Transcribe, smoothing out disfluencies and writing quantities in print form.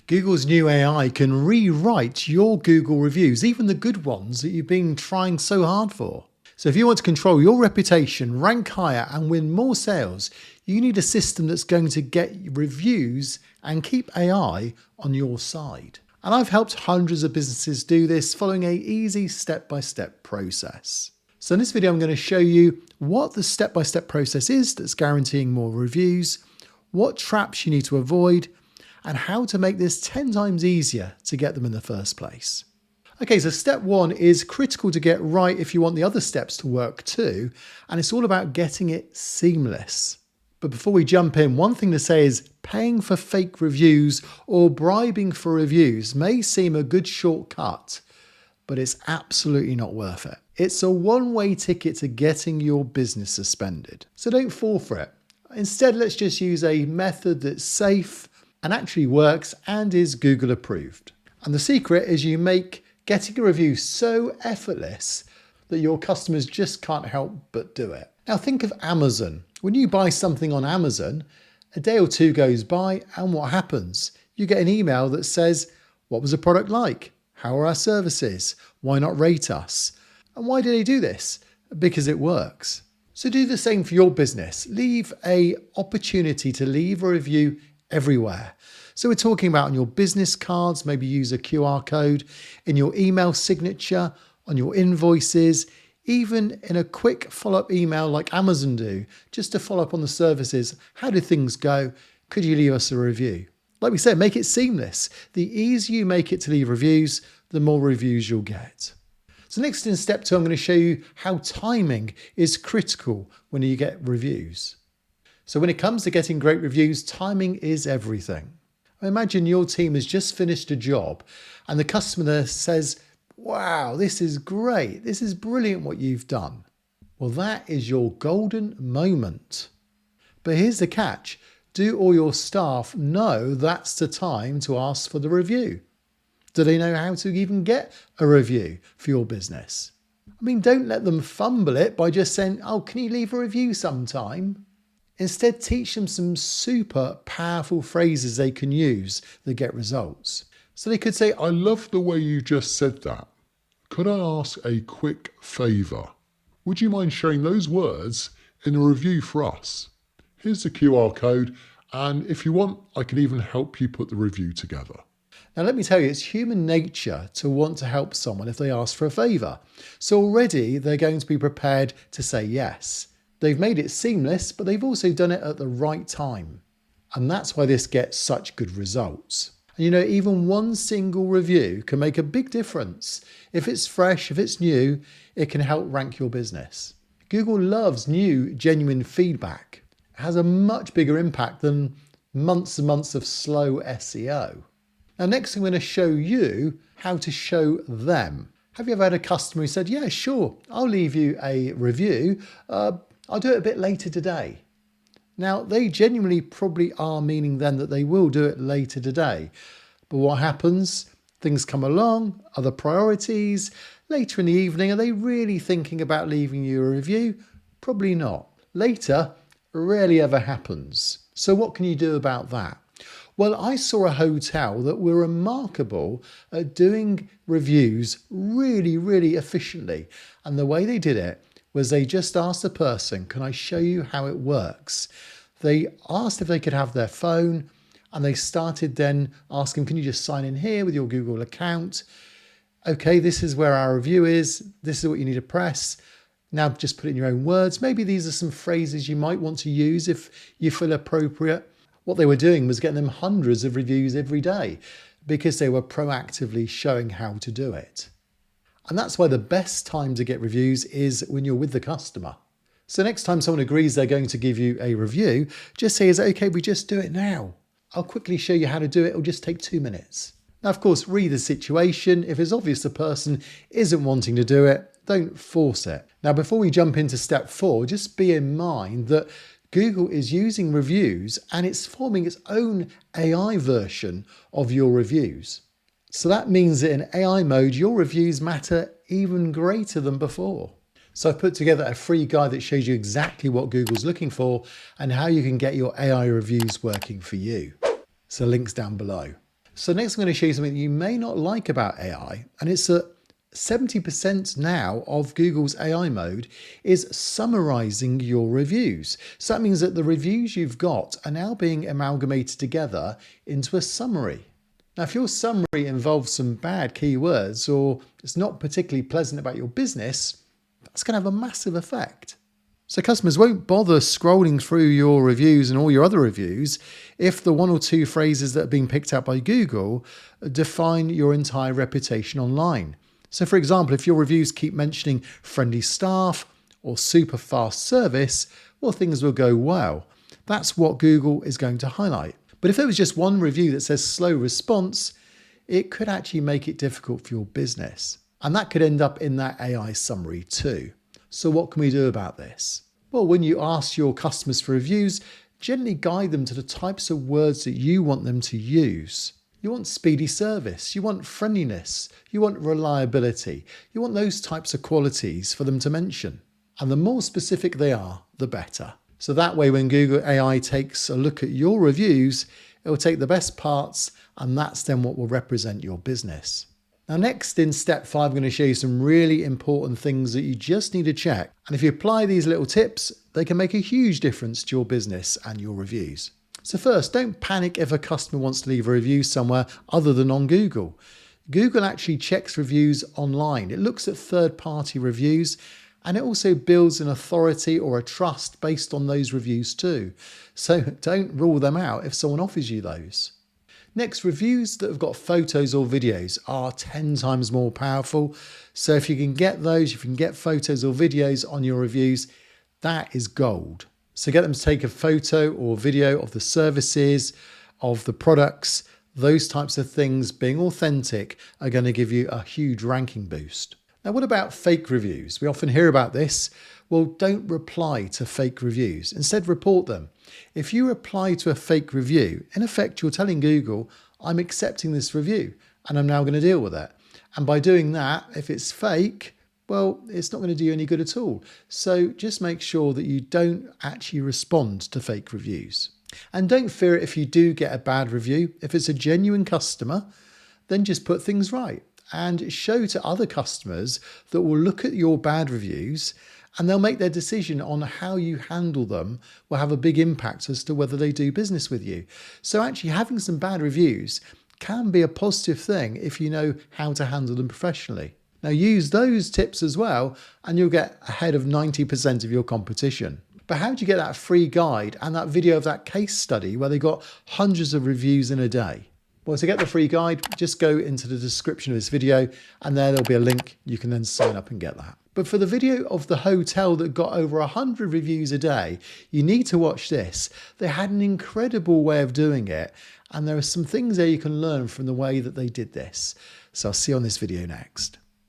Google's new AI can rewrite your Google reviews, even the good ones that you've been trying so hard for. So if you want to control your reputation, rank higher and win more sales, you need a system that's going to get reviews and keep AI on your side. And I've helped hundreds of businesses do this following an easy step-by-step process. So in this video, I'm going to show you what the step-by-step process is that's guaranteeing more reviews, what traps you need to avoid, and how to make this 10 times easier to get them in the first place. Okay, so step one is critical to get right if you want the other steps to work too, and it's all about getting it seamless. But before we jump in, one thing to say is paying for fake reviews or bribing for reviews may seem a good shortcut, but it's absolutely not worth it. It's a one-way ticket to getting your business suspended. So don't fall for it. Instead, let's just use a method that's safe and actually works and is Google approved. And the secret is you make getting a review so effortless that your customers just can't help but do it. Now think of Amazon. When you buy something on Amazon, a day or two goes by and what happens? You get an email that says, what was the product like? How are our services? Why not rate us? And why do they do this? Because it works. So do the same for your business. Leave an opportunity to leave a review everywhere. So we're talking about on your business cards, maybe use a QR code, in your email signature, on your invoices, even in a quick follow-up email like Amazon do, just to follow up on the services. How did things go? Could you leave us a review? Like we said, make it seamless. The easier you make it to leave reviews, the more reviews you'll get. So next in step two, I'm going to show you how timing is critical when you get reviews. So when it comes to getting great reviews, timing is everything. Imagine your team has just finished a job and the customer says, wow, this is great. This is brilliant what you've done. Well, that is your golden moment. But here's the catch. Do all your staff know that's the time to ask for the review? Do they know how to even get a review for your business? I mean, don't let them fumble it by just saying, oh, can you leave a review sometime? Instead, teach them some super powerful phrases they can use that get results. So they could say, I love the way you just said that. Could I ask a quick favour? Would you mind sharing those words in a review for us? Here's the QR code, and if you want, I can even help you put the review together. Now, let me tell you, it's human nature to want to help someone if they ask for a favour. So already they're going to be prepared to say yes. They've made it seamless, but they've also done it at the right time. And that's why this gets such good results. And you know, even one single review can make a big difference. If it's fresh, if it's new, it can help rank your business. Google loves new, genuine feedback. It has a much bigger impact than months and months of slow SEO. Now, next I'm going to show you how to show them. Have you ever had a customer who said, yeah, sure, I'll leave you a review. I'll do it a bit later today. Now, they genuinely probably are meaning then that they will do it later today. But what happens? Things come along, other priorities. Later in the evening, are they really thinking about leaving you a review? Probably not. Later rarely ever happens. So what can you do about that? Well, I saw a hotel that were remarkable at doing reviews really, really efficiently. And the way they did it was they just asked the person, can I show you how it works? They asked if they could have their phone, and they started then asking, can you just sign in here with your Google account? Okay, this is where our review is. This is what you need to press. Now just put it in your own words. Maybe these are some phrases you might want to use if you feel appropriate. What they were doing was getting them hundreds of reviews every day because they were proactively showing how to do it. And that's why the best time to get reviews is when you're with the customer. So next time someone agrees they're going to give you a review, just say, is it okay if we just do it now? I'll quickly show you how to do it. It'll just take 2 minutes. Now, of course, read the situation. If it's obvious the person isn't wanting to do it, don't force it. Now, before we jump into step 4, just be in mind that Google is using reviews and it's forming its own AI version of your reviews. So that means that in AI mode, your reviews matter even greater than before. So I've put together a free guide that shows you exactly what Google's looking for and how you can get your AI reviews working for you. So links down below. So next I'm going to show you something that you may not like about AI, and it's that 70% now of Google's AI mode is summarizing your reviews. So that means that the reviews you've got are now being amalgamated together into a summary. Now, if your summary involves some bad keywords or it's not particularly pleasant about your business, that's going to have a massive effect. So customers won't bother scrolling through your reviews and all your other reviews if the one or two phrases that are being picked out by Google define your entire reputation online. So for example, if your reviews keep mentioning friendly staff or super fast service, well, things will go well. That's what Google is going to highlight. But if there was just one review that says slow response, it could actually make it difficult for your business. And that could end up in that AI summary too. So what can we do about this? Well, when you ask your customers for reviews, gently guide them to the types of words that you want them to use. You want speedy service, you want friendliness, you want reliability, you want those types of qualities for them to mention. And the more specific they are, the better. So that way when Google AI takes a look at your reviews, it will take the best parts and that's then what will represent your business. Now next in step 5, I'm going to show you some really important things that you just need to check. And if you apply these little tips, they can make a huge difference to your business and your reviews. So first, don't panic if a customer wants to leave a review somewhere other than on Google. Google actually checks reviews online. It looks at third-party reviews and it also builds an authority or a trust based on those reviews too. So don't rule them out if someone offers you those. Next, reviews that have got photos or videos are 10 times more powerful. So if you can get those, if you can get photos or videos on your reviews, that is gold. So get them to take a photo or video of the services, of the products, those types of things being authentic are going to give you a huge ranking boost. Now, what about fake reviews? We often hear about this. Well, don't reply to fake reviews. Instead, report them. If you reply to a fake review, in effect, you're telling Google, I'm accepting this review and I'm now going to deal with it. And by doing that, if it's fake, well, it's not going to do you any good at all. So just make sure that you don't actually respond to fake reviews. And don't fear it if you do get a bad review. If it's a genuine customer, then just put things right and show to other customers that will look at your bad reviews and they'll make their decision on how you handle them will have a big impact as to whether they do business with you. So actually having some bad reviews can be a positive thing if you know how to handle them professionally. Now use those tips as well and you'll get ahead of 90% of your competition. But how do you get that free guide and that video of that case study where they got hundreds of reviews in a day? Well, to get the free guide, just go into the description of this video and there'll be a link. You can then sign up and get that. But for the video of the hotel that got over 100 reviews a day, you need to watch this. They had an incredible way of doing it. And there are some things there you can learn from the way that they did this. So I'll see you on this video next.